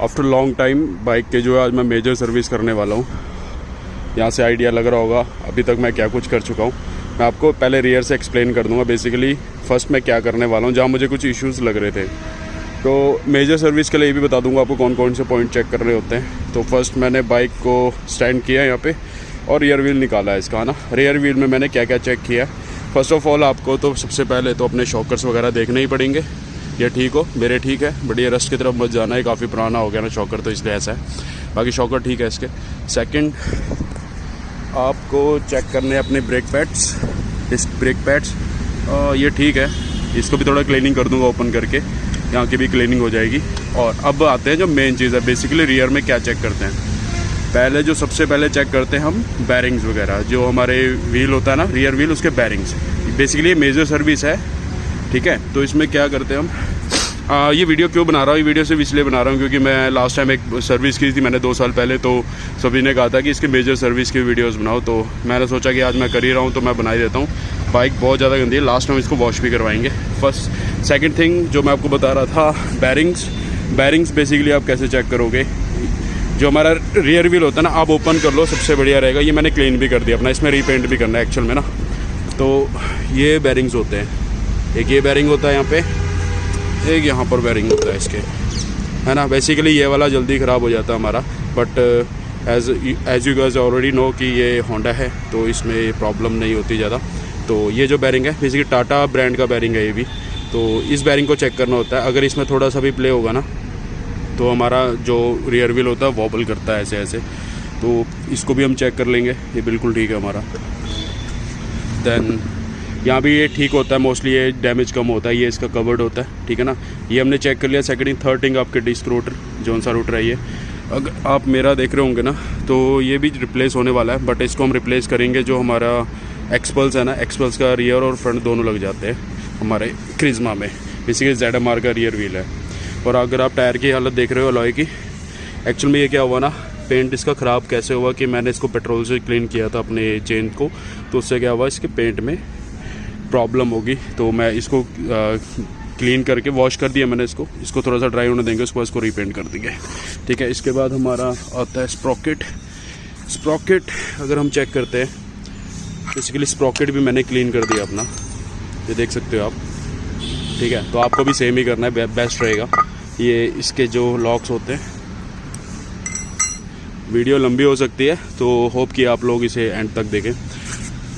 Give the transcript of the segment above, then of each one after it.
After long time bike के जो है आज मैं मेजर सर्विस करने वाला हूँ। यहाँ से आइडिया लग रहा होगा अभी तक मैं क्या कुछ कर चुका हूँ। मैं आपको पहले रियर से एक्सप्लेन कर दूँगा बेसिकली फर्स्ट मैं क्या करने वाला हूँ, जहाँ मुझे कुछ इश्यूज़ लग रहे थे। तो मेजर सर्विस के लिए भी बता दूँगा आपको कौन कौन से पॉइंट चेक करने होते हैं। तो फर्स्ट मैंने बाइक को स्टैंड किया यहाँ पे और रियर व्हील निकाला है इसका, है ना। रियर व्हील में मैंने क्या क्या चेक किया है। फर्स्ट ऑफ ऑल आपको तो सबसे पहले तो अपने शॉकर्स वगैरह देखने ही पड़ेंगे, ये ठीक हो। मेरे ठीक है, बट ये रस्ट की तरफ मत जाना है, काफ़ी पुराना हो गया ना शॉकर, तो इसलिए ऐसा है। बाकी शॉकर ठीक है इसके। सेकंड आपको चेक करने हैं अपने brake pads, disc brake pads, ये ठीक है। इसको भी थोड़ा क्लीनिंग कर दूंगा ओपन करके, यहाँ की भी क्लीनिंग हो जाएगी। और अब आते हैं जो मेन चीज़ है, बेसिकली रियर में क्या चेक करते हैं। पहले जो सबसे पहले चेक करते हैं हम बैरिंग्स वगैरह, जो हमारे व्हील होता है ना रियर व्हील, उसके बैरिंग्स। बेसिकली ये मेजर सर्विस है, ठीक है। तो इसमें क्या करते हैं हम, ये वीडियो क्यों बना रहा हूँ, ये वीडियो सिर्फ इसलिए बना रहा हूँ क्योंकि मैं लास्ट टाइम एक सर्विस की थी मैंने 2 साल पहले, तो सभी ने कहा था कि इसके मेजर सर्विस की वीडियोस बनाओ। तो मैंने सोचा कि आज मैं कर ही रहा हूँ तो मैं बना ही देता हूँ। बाइक बहुत ज़्यादा गंदी है, लास्ट टाइम इसको वॉश भी करवाएंगे। फर्स्ट सेकंड थिंग जो मैं आपको बता रहा था, बैरिंग्स बेसिकली आप कैसे चेक करोगे। जो हमारा रियर व्हील होता है ना, आप ओपन कर लो, सबसे बढ़िया रहेगा। ये मैंने क्लीन भी कर दिया अपना, इसमें रीपेंट भी करना है एक्चुअल में ना। तो ये बैरिंग्स होते हैं, एक ये बैरिंग होता है यहाँ पे, एक यहाँ पर बैरिंग होता है इसके, है ना। बेसिकली ये वाला जल्दी ख़राब हो जाता है हमारा, but as you guys already know कि ये होंडा है तो इसमें ये प्रॉब्लम नहीं होती ज़्यादा। तो ये जो बैरिंग है बेसिकली टाटा ब्रांड का बैरिंग है ये भी। तो इस बैरिंग को चेक करना होता है, अगर इसमें थोड़ा सा भी प्ले होगा ना तो हमारा जो रियर व्हील होता है वॉबल करता है ऐसे ऐसे। तो इसको भी हम चेक कर लेंगे, ये बिल्कुल ठीक है हमारा। देन यहाँ भी ये ठीक होता है, मोस्टली ये डैमेज कम होता है, ये इसका कवर्ड होता है, ठीक है ना। ये हमने चेक कर लिया। सेकंड थर्ड थिंग आपके डिस्क रोटर, जौन सा रोटर है ये, अगर आप मेरा देख रहे होंगे ना तो ये भी रिप्लेस होने वाला है, बट इसको हम रिप्लेस करेंगे। जो हमारा एक्सपल्स है ना, एक्सपल्स का रियर और फ्रंट दोनों लग जाते हैं हमारे क्रिज्मा में। बेसिकली ZMR का रियर व्हील है। और अगर आप टायर की हालत देख रहे हो अलॉय की, एक्चुअल में ये क्या हुआ ना, पेंट इसका ख़राब कैसे हुआ कि मैंने इसको पेट्रोल से क्लीन किया था अपने चेन को, तो उससे क्या हुआ इसके पेंट में प्रॉब्लम होगी। तो मैं इसको क्लीन करके वॉश कर दिया मैंने इसको थोड़ा सा ड्राई होने देंगे, उसको इसको रीपेंट कर देंगे, ठीक है। इसके बाद हमारा आता है स्प्रॉकेट अगर हम चेक करते हैं, बेसिकली स्प्रॉकेट भी मैंने क्लीन कर दिया अपना, ये देख सकते हो आप, ठीक है। तो आपको भी सेम ही करना है, बेस्ट रहेगा। ये इसके जो लॉक्स होते हैं, वीडियो लंबी हो सकती है तो होप कि आप लोग इसे एंड तक देखें,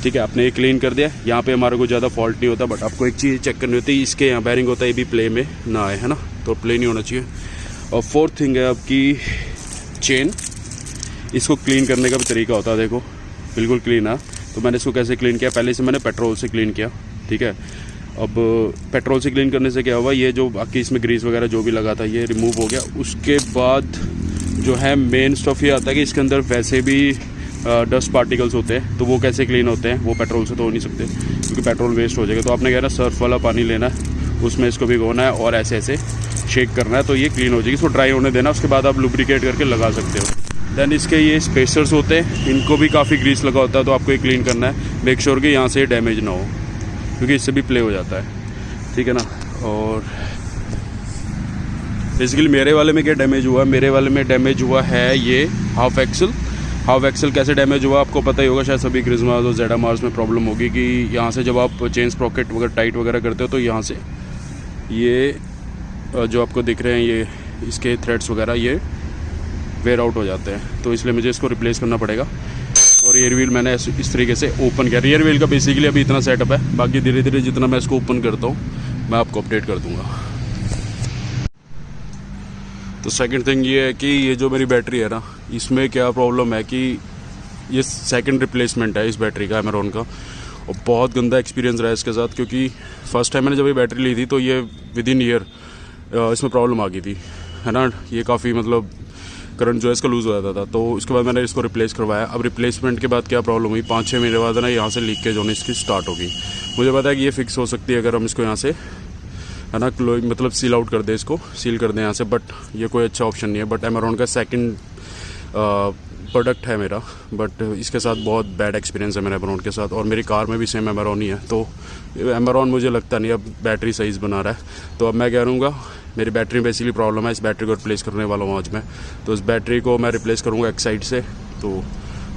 ठीक है। आपने ये क्लीन कर दिया, यहाँ पे हमारा कोई ज़्यादा फॉल्ट नहीं होता, बट आपको एक चीज़ चेक करनी होती है, इसके यहाँ बैरिंग होता है, ये भी प्ले में ना आए, है ना, तो प्ले नहीं होना चाहिए। और फोर्थ थिंग है आपकी चेन, इसको क्लीन करने का भी तरीका होता है, देखो बिल्कुल क्लीन है। तो मैंने इसको कैसे क्लीन किया, पहले से मैंने पेट्रोल से क्लीन किया, ठीक है। अब पेट्रोल से क्लीन करने से क्या हुआ, ये जो बाकी इसमें ग्रीस वगैरह जो भी लगा था ये रिमूव हो गया। उसके बाद जो है मेन स्टफ ये आता है कि इसके अंदर वैसे भी डस्ट पार्टिकल्स होते हैं, तो वो कैसे क्लीन होते हैं, वो पेट्रोल से तो हो नहीं सकते क्योंकि पेट्रोल वेस्ट हो जाएगा। तो आपने कह रहा सर्फ वाला पानी लेना है, उसमें इसको भिगोना है और ऐसे ऐसे शेक करना है, तो ये क्लीन हो जाएगी। इसको ड्राई होने देना, उसके बाद आप लुब्रिकेट करके लगा सकते हो। देन इसके ये स्पेसर्स होते हैं, इनको भी काफ़ी ग्रीस लगा होता है, तो आपको ये क्लीन करना है, मेक श्योर कि यहाँ से डैमेज ना हो क्योंकि इससे भी प्ले हो जाता है, ठीक है ना। और बेसिकली मेरे वाले में क्या डैमेज हुआ, मेरे वाले में डैमेज हुआ है ये हाफ एक्सल कैसे डैमेज हुआ आपको पता ही होगा शायद सभी क्रिज्मास और ZMRs में प्रॉब्लम होगी कि यहाँ से जब आप चेन स्प्रॉकेट वगैरह टाइट वगैरह करते हो तो यहाँ से ये जो आपको दिख रहे हैं ये इसके थ्रेड्स वगैरह ये वेयर आउट हो जाते हैं, तो इसलिए मुझे इसको रिप्लेस करना पड़ेगा। और रियर व्हील मैंने इस तरीके से ओपन किया। रियर व्हील का बेसिकली अभी इतना सेटअप है, बाकी धीरे धीरे जितना मैं इसको ओपन करता हूँ मैं आपको अपडेट कर दूँगा। तो सेकंड थिंग ये है कि ये जो मेरी बैटरी है ना, इसमें क्या प्रॉब्लम है कि ये सेकंड रिप्लेसमेंट है इस बैटरी का, एमेरॉन का। और बहुत गंदा एक्सपीरियंस रहा है इसके साथ, क्योंकि फर्स्ट टाइम मैंने जब ये बैटरी ली थी तो ये विदिन ईयर इसमें प्रॉब्लम आ गई थी, है ना। ये काफ़ी मतलब करंट जो है इसका लूज़ हो जाता था, तो उसके बाद मैंने इसको रिप्लेस करवाया। अब रिप्लेसमेंट के बाद क्या प्रॉब्लम हुई, 5-6 महीने बाद ना यहाँ से लीकेज होने इसकी स्टार्ट होगी। मुझे पता है कि ये फिक्स हो सकती है अगर हम इसको यहाँ से, है ना, मतलब सील आउट कर दे, इसको सील कर दें यहाँ से, बट ये कोई अच्छा ऑप्शन नहीं है। बट एमेरॉन का सेकंड प्रोडक्ट है मेरा, बट इसके साथ बहुत बैड एक्सपीरियंस है मेरा एमरॉन के साथ, और मेरी कार में भी सेम एमरॉन ही है। तो एमरॉन मुझे लगता नहीं अब बैटरी सही बना रहा है। तो अब मैं क्या करूँगा, मेरी बैटरी में बेसिकली प्रॉब्लम है, इस बैटरी को रिप्लेस करने वाला हूँ आज मैं। तो इस बैटरी को मैं रिप्लेस करूँगा एक्साइड से। तो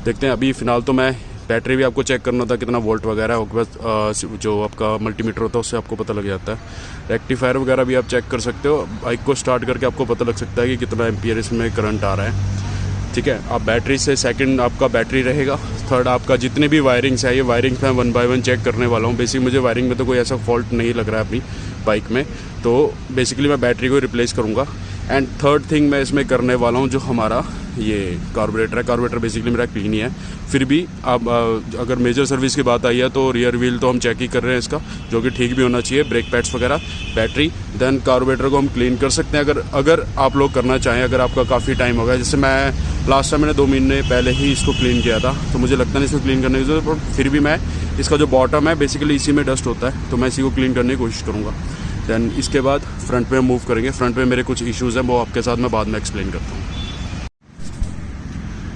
देखते हैं, अभी फ़िलहाल तो मैं बैटरी भी आपको चेक करना था कितना वोल्ट वगैरह है, बस जो आपका मल्टीमीटर होता है उससे आपको पता लग जाता है। रेक्टिफायर वगैरह भी आप चेक कर सकते हो, बाइक को स्टार्ट करके आपको पता लग सकता है कि कितना एम्पियर इसमें करंट आ रहा है। ठीक है, आप बैटरी से सेकंड आपका बैटरी रहेगा, थर्ड आपका जितने भी वायरिंग्स है, ये वायरिंग्स मैं 1 बाय 1 चेक करने वाला हूँ। बेसिकली मुझे वायरिंग में तो कोई ऐसा फॉल्ट नहीं लग रहा है अपनी बाइक में, तो बेसिकली मैं बैटरी को रिप्लेस करूँगा। एंड थर्ड थिंग मैं इसमें करने वाला हूँ, जो हमारा ये कार्बोरेटर है, कार्बोरेटर बेसिकली मेरा क्लीन ही है। फिर भी आप अगर मेजर सर्विस की बात आई है तो रियर व्हील तो हम चेक ही कर रहे हैं इसका, जो कि ठीक भी होना चाहिए, ब्रेक पैड्स वगैरह, बैटरी, देन कार्बोरेटर को हम क्लीन कर सकते हैं अगर आप लोग करना चाहें, अगर आपका काफ़ी टाइम हो गया। जैसे मैं लास्ट टाइम मैंने 2 महीने पहले ही इसको क्लीन किया था, तो मुझे लगता नहीं इसको क्लीन करने की जरूरत, बट फिर भी मैं इसका जो बॉटम है बेसिकली इसी में डस्ट होता है, तो मैं इसी को क्लीन करने की कोशिश करूँगा। दैन इसके बाद फ्रंट पे मूव करेंगे। फ्रंट पे मेरे कुछ इश्यूज़ हैं, वो आपके साथ मैं बाद में एक्सप्लेन करता हूँ।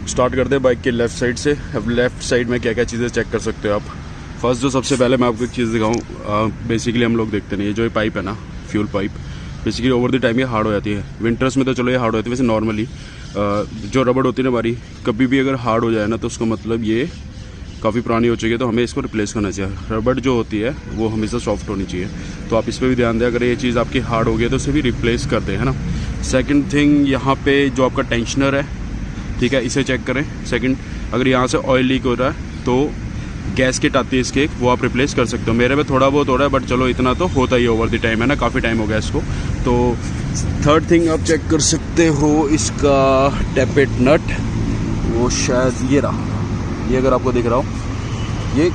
स्टार्ट करते हैं बाइक के लेफ़्ट साइड से। अब लेफ़्ट साइड में क्या क्या चीज़ें चेक कर सकते हो आप। फर्स्ट जो सबसे पहले मैं आपको एक चीज़ दिखाऊँ, बेसिकली हम लोग देखते नहीं, ये जो ये पाइप है ना, fuel pipe, basically over the time ये हार्ड हो जाती है। विंटर्स में तो चलो ये हार्ड हो जाती है, वैसे नॉर्मली जो रबड़ होती है ना हमारी, कभी भी अगर हार्ड हो जाए ना तो उसका मतलब ये काफ़ी पुरानी हो चुकी है, तो हमें इसको रिप्लेस करना चाहिए। रबड़ जो होती है वो हमेशा सॉफ्ट होनी चाहिए, तो आप इस पर भी ध्यान दें। अगर ये चीज़ आपकी हार्ड हो गई है तो उसे भी रिप्लेस कर दें, है ना। सेकंड थिंग, यहाँ पे जो आपका टेंशनर है, ठीक है, इसे चेक करें। सेकंड, अगर यहाँ से ऑयल लीक हो रहा है तो गैस किट आती है इसके, वो आप रिप्लेस कर सकते हो। मेरे में थोड़ा बहुत हो रहा है, बट चलो इतना तो होता ही ओवर द टाइम, है ना, काफ़ी टाइम हो गया इसको। तो थर्ड थिंग आप चेक कर सकते हो इसका टैपेट नट, वो शायद ये रहा, ये अगर आपको दिख रहा हो, ये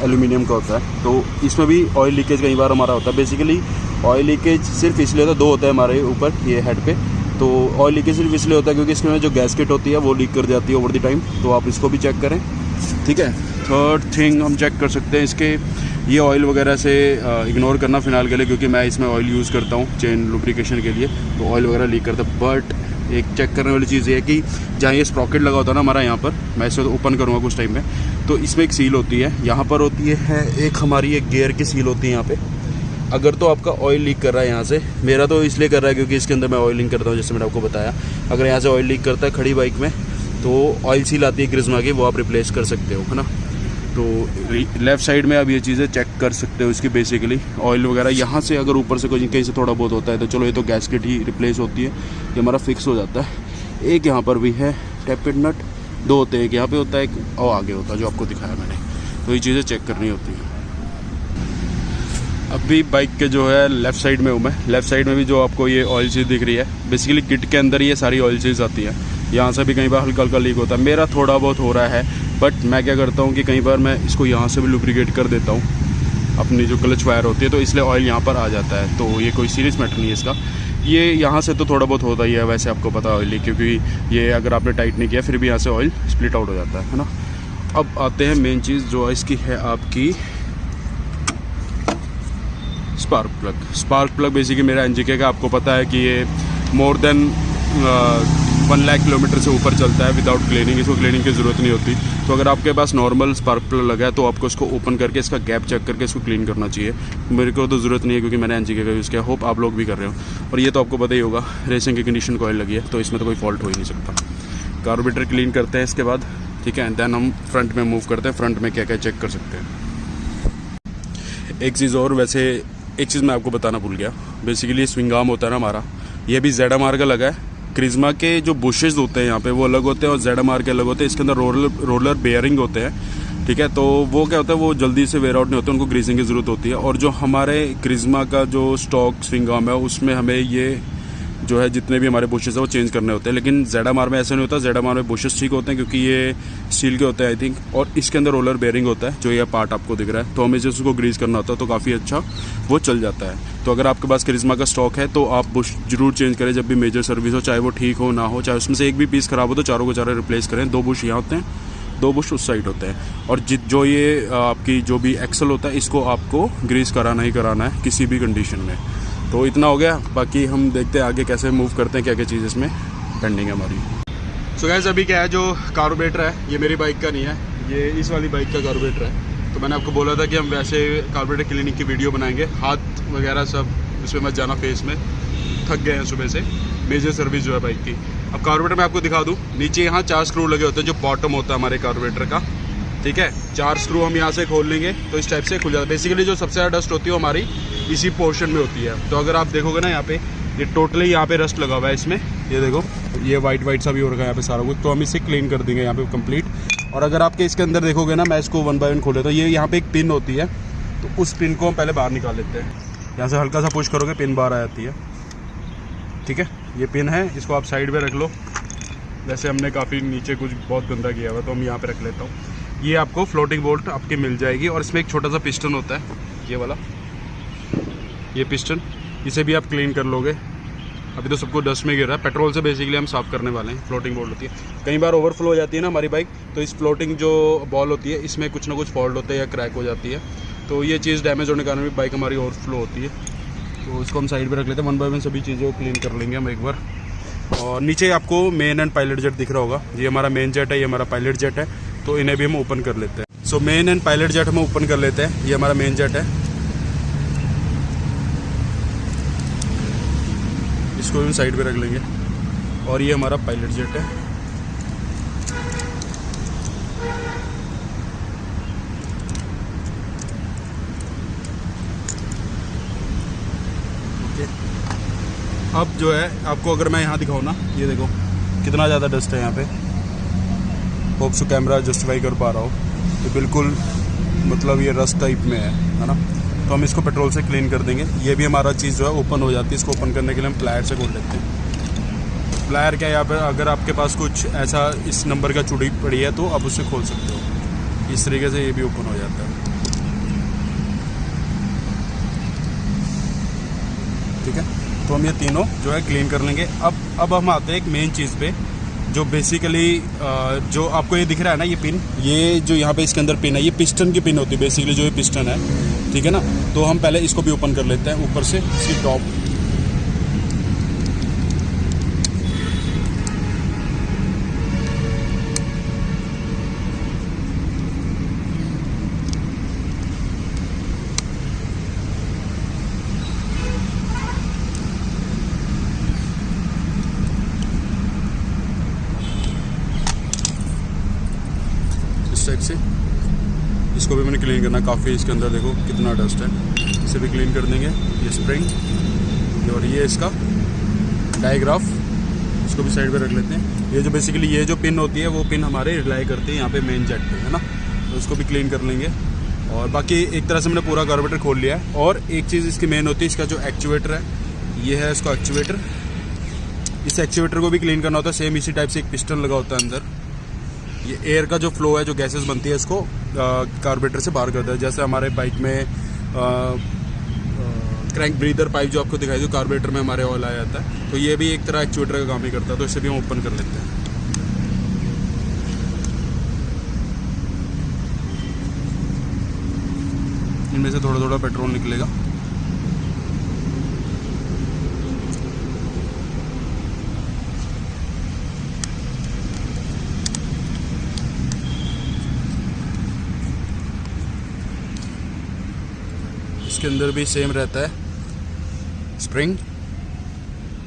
एल्यूमिनियम का होता है। तो इसमें भी ऑयल लीकेज कई बार हमारा होता है। बेसिकली ऑयल लीकेज सिर्फ इसलिए होता है, 2 होता है हमारे ऊपर ये हेड पे। तो ऑयल लीकेज सिर्फ इसलिए होता है क्योंकि इसमें जो गैसकेट होती है वो लीक कर जाती है ओवर द टाइम, तो आप इसको भी चेक करें, ठीक है। थर्ड थिंग हम चेक कर सकते हैं इसके, ये ऑयल वगैरह से इग्नोर करना फ़िलहाल के लिए, क्योंकि मैं इसमें ऑयल यूज़ करता हूँ चेन लुब्रिकेशन के लिए, तो ऑयल वगैरह लीक करता है। बट एक चेक करने वाली चीज़ ये है कि जहाँ ये स्प्रॉकेट लगा होता है ना हमारा, यहाँ पर मैं इसे ओपन करूँगा कुछ टाइम में, तो इसमें एक सील होती है, यहाँ पर होती है एक हमारी एक गियर की सील होती है यहाँ पे। अगर तो आपका ऑयल लीक कर रहा है यहाँ से, मेरा तो इसलिए कर रहा है क्योंकि इसके अंदर मैं ऑयलिंग करता हूँ, जैसे मैंने आपको बताया। अगर यहाँ से ऑयल लीक करता है खड़ी बाइक में, तो ऑयल सील आती है क्रिज्मा की, वो आप रिप्लेस कर सकते हो, है ना। तो लेफ़्ट साइड में आप ये चीज़ें चेक कर सकते हो इसकी, बेसिकली ऑयल वगैरह यहाँ से अगर ऊपर से कोई कहीं से थोड़ा बहुत होता है तो चलो ये तो गैसकेट ही रिप्लेस होती है, ये हमारा फिक्स हो जाता है। एक यहाँ पर भी है टैपेट नट, 2 होते हैं, एक यहाँ पे होता है, एक और आगे होता है जो आपको दिखाया मैंने, तो ये चीज़ें चेक करनी होती है। अभी बाइक के जो है लेफ़्ट साइड में हूँ मैं। लेफ़्ट साइड में भी जो आपको ये ऑयल चीज़ दिख रही है, बेसिकली किट के अंदर ये सारी ऑयल चीज़ आती है। यहाँ से भी कई बार हल्का हल्का लीक होता है, मेरा थोड़ा बहुत हो रहा है, बट मैं क्या करता हूँ कि कई बार मैं इसको यहाँ से भी लुब्रिकेट कर देता हूँ, अपनी जो क्लच वायर होती है, तो इसलिए ऑयल यहाँ पर आ जाता है। तो ये कोई सीरियस मैटर नहीं है इसका, ये यहाँ से तो थोड़ा बहुत होता ही है, वैसे आपको पता ऑयल लीक, क्योंकि ये अगर आपने टाइट नहीं किया फिर भी यहाँ से ऑयल स्प्लिट आउट हो जाता है ना। अब आते हैं मेन चीज़ जो इसकी है आपकी spark plug. Spark plug basically मेरा एनजीके का, आपको पता है कि ये मोर देन 1 लाख किलोमीटर से ऊपर चलता है विदाउट क्लीनिंग, इसको क्लीनिंग की ज़रूरत नहीं होती। तो अगर आपके पास नॉर्मल स्पार्क प्लग लगा है तो आपको इसको ओपन करके इसका गैप चेक करके इसको क्लीन करना चाहिए। मेरे को तो ज़रूरत नहीं है क्योंकि मैंने एनजीके का यूज़ किया, होप आप लोग भी कर रहे हो। और ये तो आपको पता ही होगा, रेसिंग की कंडीशन को ऑयल लगी है, तो इसमें तो कोई फॉल्ट हो ही नहीं सकता। कार्बोरेटर क्लीन करते हैं इसके बाद, ठीक है, दैन हम फ्रंट में मूव करते हैं। फ्रंट में क्या क्या चेक कर सकते हैं। एक चीज़ और, वैसे एक चीज़ मैं आपको बताना भूल गया, बेसिकली स्विंग आर्म होता है ना हमारा, ये भी ZMR का लगा है। क्रिज्मा के जो बुशेस होते हैं यहाँ पे वो अलग होते हैं और ZMR के अलग होते हैं। इसके अंदर रोलर बेयरिंग होते हैं, ठीक है, तो वो क्या होता है, वो जल्दी से वेयर आउट नहीं होते, उनको ग्रीसिंग की ज़रूरत होती है। और जो हमारे क्रिज्मा का जो स्टॉक स्विंग आर्म है उसमें हमें ये जो है जितने भी हमारे बुशेस हैं वो चेंज करने होते हैं, लेकिन ZMR में ऐसा नहीं होता। ZMR में बुशेस ठीक होते हैं क्योंकि ये स्टील के होते हैं आई थिंक, और इसके अंदर रोलर बेयरिंग होता है, जो ये पार्ट आपको दिख रहा है, तो हमें जैसे उसको ग्रीस करना होता है तो काफ़ी अच्छा वो चल जाता है। तो अगर आपके पास क्रिज्मा का स्टॉक है तो आप बुश जरूर चेंज करें जब भी मेजर सर्विस हो, चाहे वो ठीक हो ना हो, चाहे उसमें से एक भी पीस ख़राब हो तो चारों को चारों रिप्लेस करें। 2 बुश यहाँ होते हैं, 2 बुश उस साइड होते हैं, और जो ये आपकी जो भी एक्सल होता है इसको आपको ग्रीस कराना ही कराना है किसी भी कंडीशन में। तो इतना हो गया, बाकी हम देखते हैं आगे कैसे मूव करते हैं, क्या क्या चीज़ इसमें पेंडिंग है हमारी। सो गाइस अभी क्या है, जो कार्बोरेटर है ये मेरी बाइक का नहीं है, ये इस वाली बाइक का कार्बोरेटर है। तो मैंने आपको बोला था कि हम वैसे कार्बोरेटर क्लीनिंग की वीडियो बनाएंगे, हाथ वगैरह सब इसमें मत जाना फेस में, थक गए हैं सुबह से, मेजर सर्विस जो है बाइक की। अब कार्बोरेटर मैं आपको दिखा दूँ, नीचे यहाँ 4 स्क्रू लगे होते हैं जो बॉटम होता है हमारे कार्बोरेटर का, ठीक है। 4 स्क्रू हम यहाँ से खोल लेंगे तो इस टाइप से खुल जाता है। बेसिकली जो सबसे ज़्यादा डस्ट होती है वो हमारी इसी पोर्शन में होती है। तो अगर आप देखोगे ना यहाँ पे, ये टोटली यहाँ पे रस्ट लगा हुआ है इसमें, ये देखो ये वाइट सा भी हो रखा है यहाँ पे सारा कुछ। तो हम इसे क्लीन कर देंगे यहाँ पे कंप्लीट। और अगर आपके इसके अंदर देखोगे ना, मैं इसको 1 बाय 1 खोले तो ये यहाँ पे एक पिन होती है, तो उस पिन को हम पहले बाहर निकाल लेते हैं। यहाँ से हल्का सा पुश करोगे पिन बाहर आ जाती है, ठीक है। ये पिन है, इसको आप साइड पे रख लो। वैसे हमने काफ़ी नीचे कुछ बहुत गंदा किया हुआ तो हम यहाँ पे रख लेता हूँ। ये आपको फ्लोटिंग बोल्ट आपकी मिल जाएगी और इसमें एक छोटा सा पिस्टन होता है, ये वाला, ये पिस्टन, इसे भी आप क्लीन कर लोगे। अभी तो सबको डस्ट में गिर रहा है, पेट्रोल से बेसिकली हम साफ़ करने वाले हैं। फ्लोटिंग बोल्ट होती है, कई बार ओवरफ्लो हो जाती है ना हमारी बाइक, तो इस फ्लोटिंग जो बॉल होती है इसमें कुछ ना कुछ फॉल्ट होता है या क्रैक हो जाती है, तो ये चीज़ डैमेज होने के कारण भी बाइक हमारी ओवरफ्लो होती है। तो इसको हम साइड पे रख लेते हैं, 1 बाय 1 सभी चीज़ों को क्लीन कर लेंगे हम एक बार। और नीचे आपको मेन एंड पायलट जेट दिख रहा होगा, ये हमारा मेन जेट है, ये हमारा पायलट जेट है, तो इन्हें भी हम ओपन कर लेते हैं। So main and pilot jet हम ओपन कर लेते हैं। ये हमारा मेन जेट है, इसको भी साइड पे रख लेंगे। और ये हमारा पायलट जेट है, अब जो है आपको अगर मैं यहाँ दिखाऊँ ना, ये देखो कितना ज़्यादा डस्ट है यहाँ पे। होप सो कैमरा जस्टिफाई कर पा रहा हो, तो बिल्कुल मतलब ये रस्ट टाइप में है ना। तो हम इसको पेट्रोल से क्लीन कर देंगे। ये भी हमारा चीज़ जो है ओपन हो जाती है। इसको ओपन करने के लिए हम प्लायर से खोल लेते हैं। प्लायर क्या है, यहाँ पर अगर आपके पास कुछ ऐसा इस नंबर का चूड़ी पड़ी है तो आप उससे खोल सकते हो। इस तरीके से ये भी ओपन हो जाता है, ठीक है। तो हम ये तीनों जो है क्लीन कर लेंगे। अब हम आते हैं एक मेन चीज़ पे, जो बेसिकली जो आपको ये दिख रहा है ना, ये पिन, ये जो यहाँ पे इसके अंदर पिन है, ये पिस्टन की पिन होती है बेसिकली, जो ये पिस्टन है, ठीक है ना। तो हम पहले इसको भी ओपन कर लेते हैं ऊपर से, इसकी टॉप। टाइप से इसको भी मैंने क्लीन करना, काफ़ी इसके अंदर देखो कितना डस्ट है, इसे भी क्लीन कर देंगे। ये स्प्रिंग और ये इसका डायग्राफ, इसको भी साइड पे रख लेते हैं। ये जो बेसिकली ये जो पिन होती है वो पिन हमारे रिलाई करते हैं यहाँ पे मेन जेट पे, है ना, तो इसको भी क्लीन कर लेंगे। और बाकी एक तरह से मैंने पूरा कार्बोरेटर खोल लिया है। और एक चीज़ इसकी मेन होती है, इसका जो एक्चुएटर है, ये है इसका एक्चुएटर। इस एक्चुएटर को भी क्लीन करना होता है, सेम इसी टाइप से एक पिस्टन लगा होता है अंदर। ये एयर का जो फ्लो है, जो गैसेस बनती है, इसको कार्बोरेटर से बाहर करता है। जैसे हमारे बाइक में क्रैंक ब्रीदर पाइप जो आपको दिखाई दे, कार्बोरेटर में हमारे ऑयल आ जाता है, तो ये भी एक तरह एक्चुएटर का काम ही करता है। तो इसे भी हम ओपन कर लेते हैं। इनमें से थोड़ा थोड़ा पेट्रोल निकलेगा। इसके अंदर भी सेम रहता है, स्प्रिंग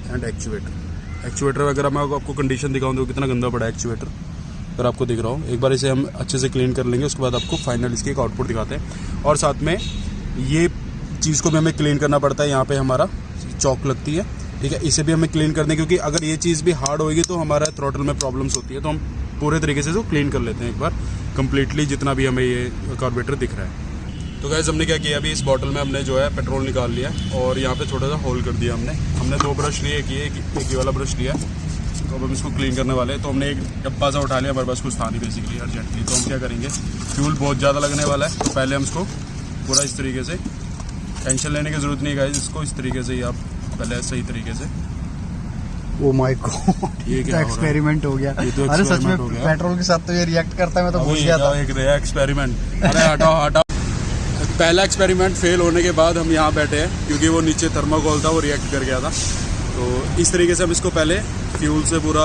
एंड एक्चुएटर। एक्चुएटर अगर मैं आपको कंडीशन दिखाऊं तो कितना गंदा पड़ा है एक्चुएटर, अगर आपको दिख रहा हो। एक बार इसे हम अच्छे से क्लीन कर लेंगे, उसके बाद आपको फाइनल इसकी एक आउटपुट दिखाते हैं। और साथ में ये चीज़ को भी हमें क्लीन करना पड़ता है, यहाँ पे हमारा चौक लगती है, ठीक है, इसे भी हमें क्लीन करने, क्योंकि अगर ये चीज़ भी हार्ड होगी तो हमारा थ्रॉटल में प्रॉब्लम्स होती है। तो हम पूरे तरीके से इसको क्लीन कर लेते हैं एक बार कम्प्लीटली, जितना भी हमें ये कार्बोरेटर दिख रहा है। तो गाइस हमने क्या किया, अभी इस बॉटल में हमने जो है पेट्रोल निकाल लिया और यहाँ पे छोटा सा होल कर दिया हमने 2 ब्रश लिए, एक ये वाला ब्रश लिया। तो अब हम इसको क्लीन करने वाले हैं। तो हमने एक डब्बा सा उठा लिया, हमारे पास कुछ था नहीं बेसिकली अर्जेंटली। तो हम क्या करेंगे, फ्यूल बहुत ज़्यादा लगने वाला है, तो पहले हम इसको पूरा इस तरीके से, टेंशन लेने की ज़रूरत नहीं गाइस, इसको इस तरीके से ही आप पहले सही तरीके से। ओ माय गॉड, ये क्या एक्सपेरिमेंट हो गया। अरे सच में पेट्रोल के साथ तो ये रिएक्ट करता है, मैं तो भूल गया था। एक नया एक्सपेरिमेंट। अरे हटाओ। पहला एक्सपेरिमेंट फेल होने के बाद हम यहाँ बैठे हैं, क्योंकि वो नीचे थर्माकोल था, वो रिएक्ट कर गया था। तो इस तरीके से हम इसको पहले फ्यूल से पूरा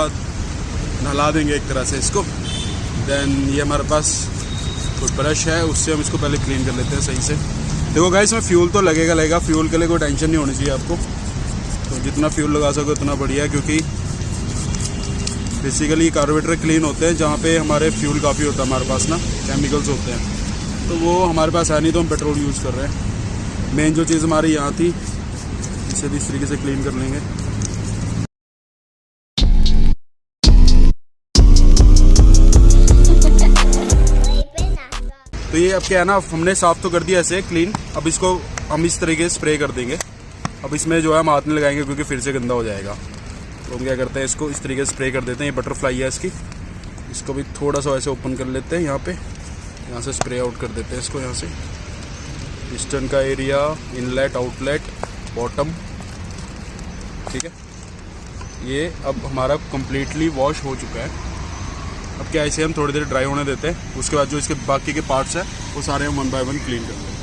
नहला देंगे एक तरह से इसको। देन ये हमारे पास कोई ब्रश है, उससे हम इसको पहले क्लीन कर लेते हैं सही से। देखो गाइस, इसमें फ्यूल तो लगेगा, फ्यूल के लिए कोई टेंशन नहीं होनी चाहिए आपको। तो जितना फ्यूल लगा सको उतना बढ़िया है, क्योंकि बेसिकली कार्बोरेटर क्लीन होते हैं जहाँ पे हमारे फ्यूल काफ़ी होता है हमारे पास ना, केमिकल्स होते हैं, तो वो हमारे पास है नहीं, तो हम पेट्रोल यूज़ कर रहे हैं। मेन जो चीज़ हमारी यहाँ थी, इसे भी इस तरीके से क्लीन कर लेंगे। तो ये अब क्या है ना, हमने साफ़ तो कर दिया ऐसे क्लीन, अब इसको हम इस तरीके से स्प्रे कर देंगे। अब इसमें जो है हम हाथ नहीं लगाएंगे क्योंकि फिर से गंदा हो जाएगा। तो हम क्या करते हैं, इसको इस तरीके से स्प्रे कर देते हैं। ये बटरफ्लाई है इसकी, इसको भी थोड़ा सा ऐसे ओपन कर लेते हैं यहाँ पे, यहाँ से स्प्रे आउट कर देते हैं इसको। यहाँ से पिस्टन का एरिया, इनलेट, आउटलेट, बॉटम, ठीक है। ये अब हमारा कम्प्लीटली वॉश हो चुका है। अब क्या, इसे हम थोड़ी देर ड्राई होने देते हैं, उसके बाद जो इसके बाकी के पार्ट्स हैं वो सारे हम 1 बाय 1 क्लीन करते हैं।